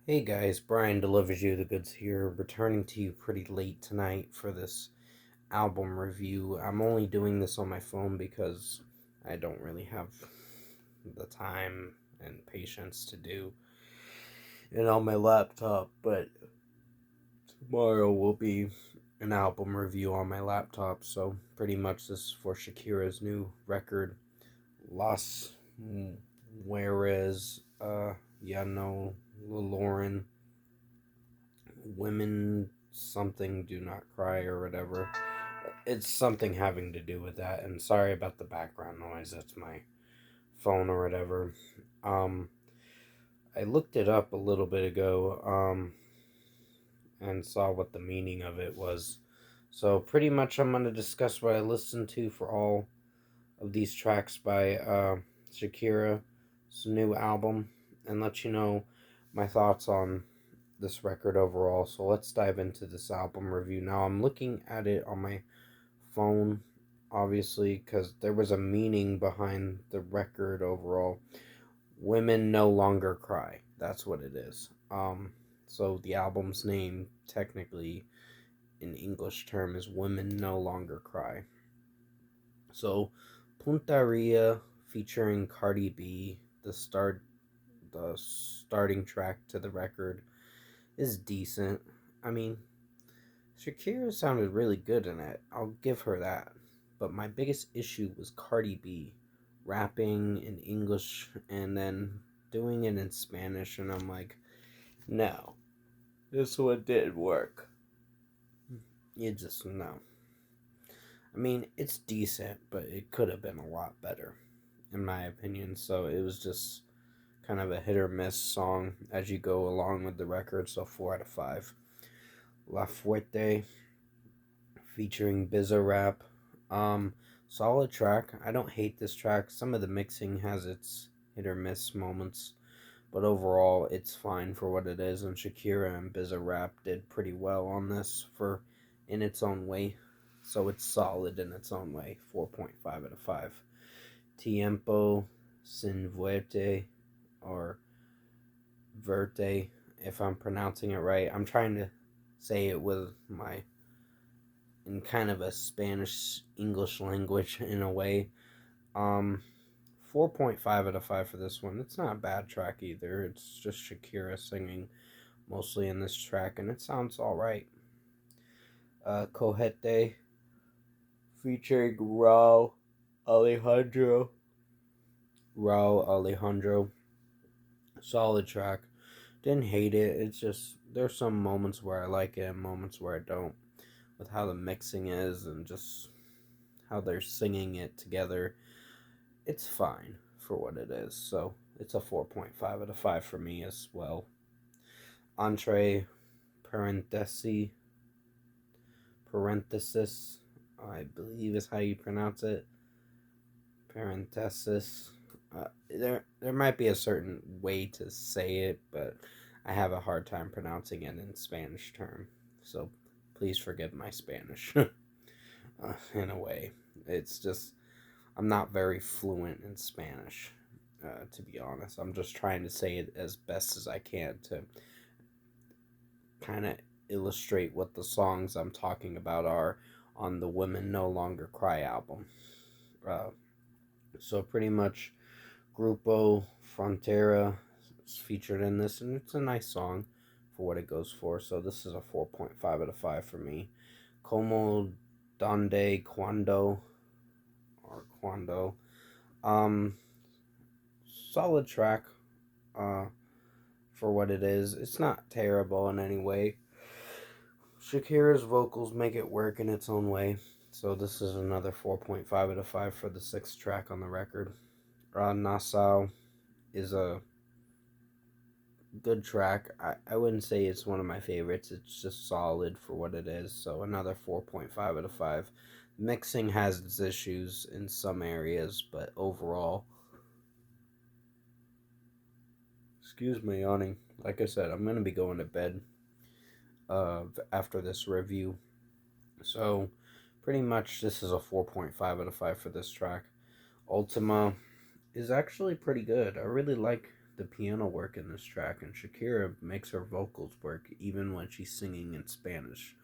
Hey guys, Brian delivers you the goods here, returning to you pretty late tonight for this album review. I'm only doing this on my phone because I don't really have the time and patience to do it on my laptop, but tomorrow will be an album review on my laptop, so pretty much this is for Shakira's new record, Las Mujeres, Ya no Lloran. Women something do not cry or whatever. It's something having to do with that. And sorry about the background noise. That's my phone or whatever. Um, I looked it up a little bit ago. And saw what the meaning of it was. So pretty much, I'm gonna discuss what I listened to for all of these tracks by Shakira's new album, and let you know my thoughts on this record overall. So let's dive into this album review. Now I'm looking at it on my phone, obviously, because there was a meaning behind the record overall. Women no longer cry. That's what it is. So the album's name, technically, in English term, is Women No Longer Cry. So Puntaria featuring Cardi B, the starting track to the record, is decent. I mean, Shakira sounded really good in it. I'll give her that. But my biggest issue was Cardi B rapping in English and then doing it in Spanish, and I'm like, no, this one didn't work. You just no. I mean, it's decent, but it could have been a lot better, in my opinion. So it was just kind of a hit or miss song as you go along with the record. So 4 out of 5. La Fuerte featuring Bizarrap. Um, Solid track. I don't hate this track. Some of the mixing has its hit or miss moments, but overall it's fine for what it is. And Shakira and Bizarrap did pretty well on this for in its own way, so it's solid in its own way. 4.5 out of 5. Tiempo sin verte, or verte, if I'm pronouncing it right. I'm trying to say it with my in kind of a Spanish English language in a way. Um, 4.5 out of 5 for this one. It's not a bad track either. It's just Shakira singing mostly in this track, and it sounds all right. Cojete featuring Alejandro. Raul Alejandro. Solid track. Didn't hate it. It's just there's some moments where I like it and moments where I don't, with how the mixing is and just how they're singing it together. It's fine for what it is. So it's a 4.5 out of 5 for me as well. Entree parenthesis, I believe is how you pronounce it. Parenthesis. There might be a certain way to say it, but I have a hard time pronouncing it in Spanish term. So please forgive my Spanish. In a way, it's just I'm not very fluent in Spanish. To be honest, I'm just trying to say it as best as I can to kind of illustrate what the songs I'm talking about are on the Women No Longer Cry album. Uh, so pretty much Grupo Frontera is featured in this, and it's a nice song for what it goes for. So this is a 4.5 out of 5 for me. Como Donde Cuando, or Cuando. Um, Solid track. Uh, for what it is. It's not terrible in any way. Shakira's vocals make it work in its own way. So this is another 4.5 out of 5 for the sixth track on the record. Nassau is a good track. I wouldn't say it's one of my favorites. It's just solid for what it is. So another 4.5 out of 5. Mixing has its issues in some areas, but overall, excuse me yawning. Like I said, I'm going to be going to bed after this review. So pretty much this is a 4.5 out of 5 for this track. Ultima is actually pretty good. I really like the piano work in this track, and Shakira makes her vocals work even when she's singing in Spanish.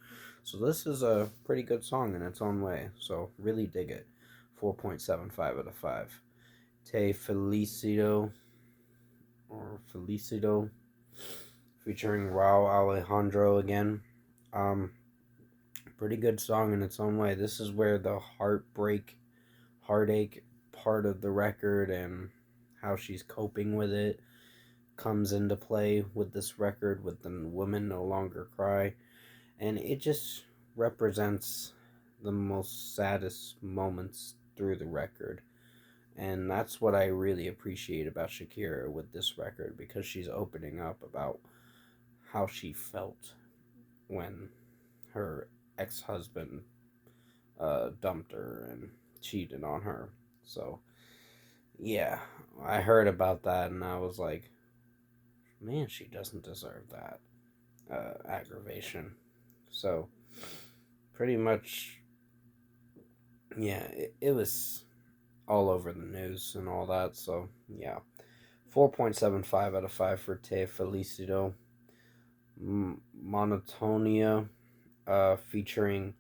So this is a pretty good song in its own way. So really dig it. 4.75 out of 5. Te Felicito or Felicito featuring Raul Alejandro again. Um, Pretty good song in its own way. This is where the heartache part of the record and how she's coping with it comes into play with this record with the Women No Longer Cry. And it just represents the most saddest moments through the record. And that's what I really appreciate about Shakira with this record, because she's opening up about how she felt when her ex-husband dumped her and cheated on her. So, yeah, I heard about that and I was like, man, she doesn't deserve that aggravation. So, pretty much, yeah, it was all over the news and all that. So, yeah, 4.75 out of 5 for Te Felicito. Monotonia featuring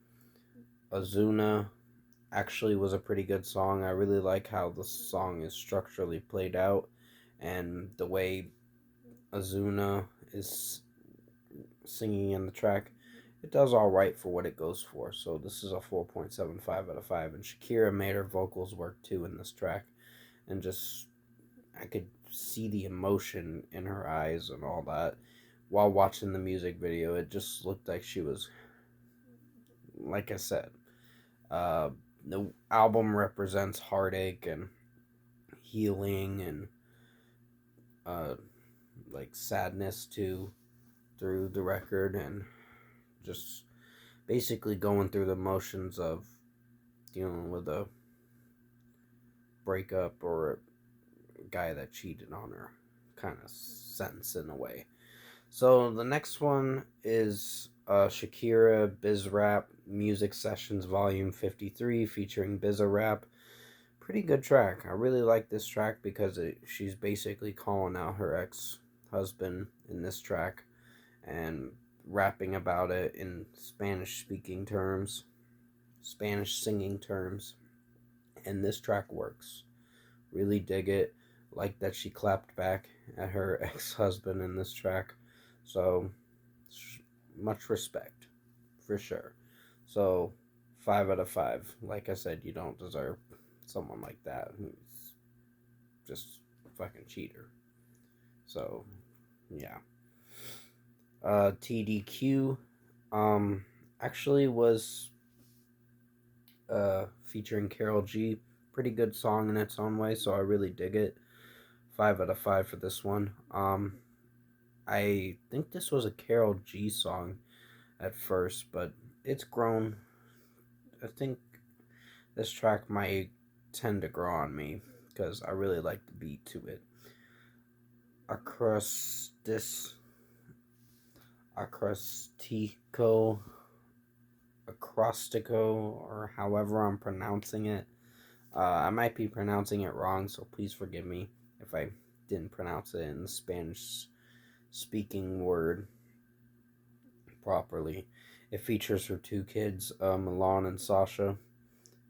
Azuna actually was a pretty good song. I really like how the song is structurally played out, and the way Azuna is singing in the track, it does all right for what it goes for. So this is a 4.75 out of 5. And Shakira made her vocals work too in this track, and just I could see the emotion in her eyes and all that while watching the music video. It just looked like she was, like I said, uh, the album represents heartache and healing and uh, like sadness too through the record, and just basically going through the motions of dealing with a breakup or a guy that cheated on her kind of sense in a way. So the next one is Shakira Bizrap Music Sessions Volume 53 featuring Bizarrap. Pretty good track. I really like this track because she's basically calling out her ex-husband in this track and rapping about it in Spanish speaking terms, Spanish singing terms. And this track works. Really dig it. Like that she clapped back at her ex-husband in this track. So much respect for sure. So 5 out of 5. Like I said, you don't deserve someone like that who's just fucking cheater. So yeah. TDQ actually was featuring Carol G. Pretty good song in its own way, so I really dig it. 5 out of 5 for this one. I think this was a Carol G song at first, but it's grown. I think this track might tend to grow on me because I really like the beat to it. Acrostico, or however I'm pronouncing it. I might be pronouncing it wrong, so please forgive me if I didn't pronounce it in the Spanish speaking word properly. It features her two kids, Milan and Sasha,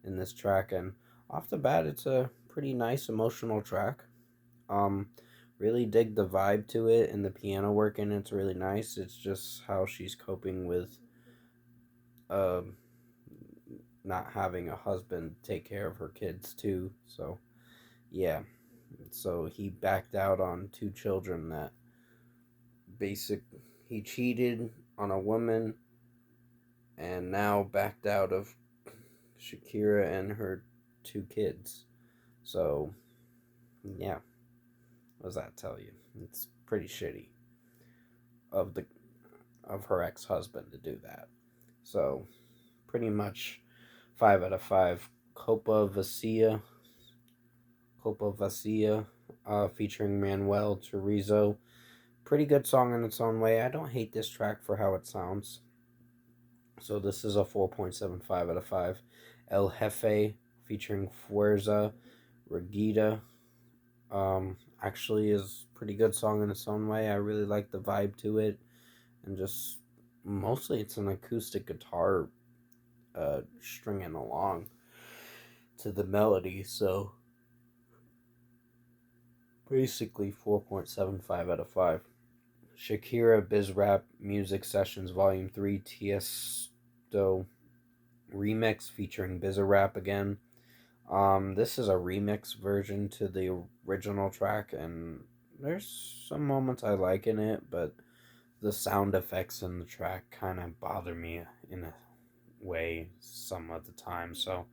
in this track, and off the bat, it's a pretty nice emotional track. Really dig the vibe to it, and the piano work in it's really nice. It's just how she's coping with not having a husband take care of her kids too. So yeah, so he backed out on two children that he cheated on a woman and now backed out of Shakira and her two kids. So yeah, what does that tell you? It's pretty shitty of her ex-husband to do that. So pretty much 5 out of 5. Copa Vacia, featuring Manuel Turizo. Pretty good song in its own way. I don't hate this track for how it sounds. So this is a 4.75 out of 5. El Jefe, featuring Fuerza Regida. actually is a pretty good song in its own way. I really like the vibe to it, and just mostly it's an acoustic guitar stringing along to the melody. So basically 4.75 out of 5. Shakira Biz Rap Music Sessions Volume 3 Tiesto remix featuring Bizarrap again. This is a remix version to the original track, and there's some moments I like in it, but the sound effects in the track kind of bother me in a way some of the time. So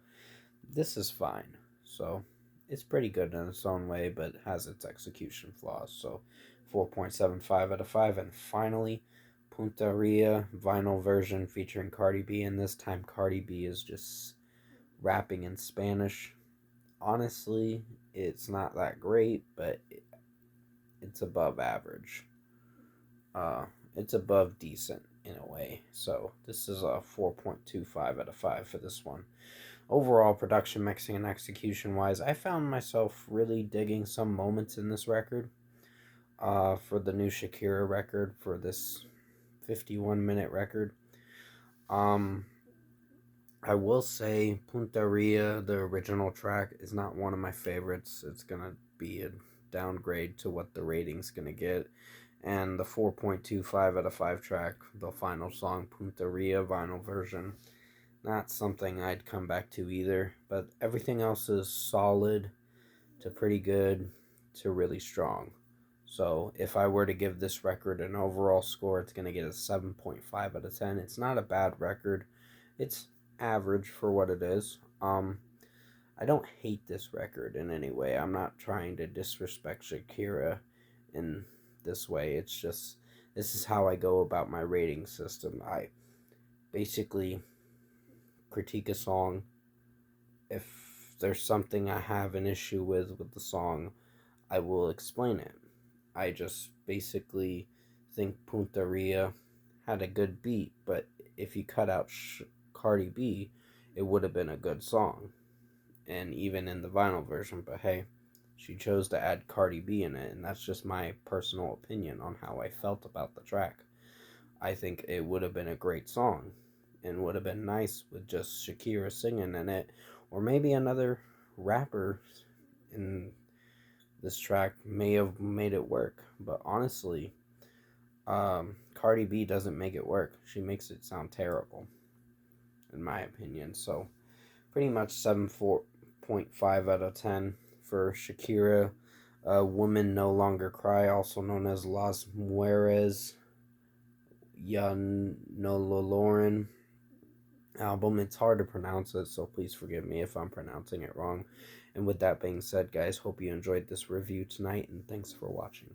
this is fine. So it's pretty good in its own way, but has its execution flaws. So 4.75 out of 5. And finally, Punteria vinyl version featuring Cardi B, and this time Cardi B is just rapping in Spanish. Honestly, it's not that great, but it's above average. Uh, it's above decent in a way. So this is a 4.25 out of 5 for this one. Overall, production, mixing, and execution wise, I found myself really digging some moments in this record. For the new Shakira record, for this 51-minute record. Um, I will say Punteria, the original track, is not one of my favorites. It's gonna be a downgrade to what the rating's gonna get. And the 4.25 out of 5 track, the final song, Punteria vinyl version, not something I'd come back to either. But everything else is solid to pretty good to really strong. So if I were to give this record an overall score, it's going to get a 7.5 out of 10. It's not a bad record. It's average for what it is. I don't hate this record in any way. I'm not trying to disrespect Shakira in this way. It's just this is how I go about my rating system. I basically critique a song. If there's something I have an issue with the song, I will explain it. I just basically think Punteria had a good beat, but if you cut out Cardi B, it would have been a good song. And even in the vinyl version, but hey, she chose to add Cardi B in it, and that's just my personal opinion on how I felt about the track. I think it would have been a great song and would have been nice with just Shakira singing in it, or maybe another rapper in this track may have made it work. But honestly, Cardi B doesn't make it work. She makes it sound terrible, in my opinion. So pretty much 7.5 out of 10 for Shakira. Women No Longer Cry, also known as Las Mujeres Ya No Lloran album. It's hard to pronounce it, so please forgive me if I'm pronouncing it wrong. And with that being said, guys, hope you enjoyed this review tonight, and thanks for watching.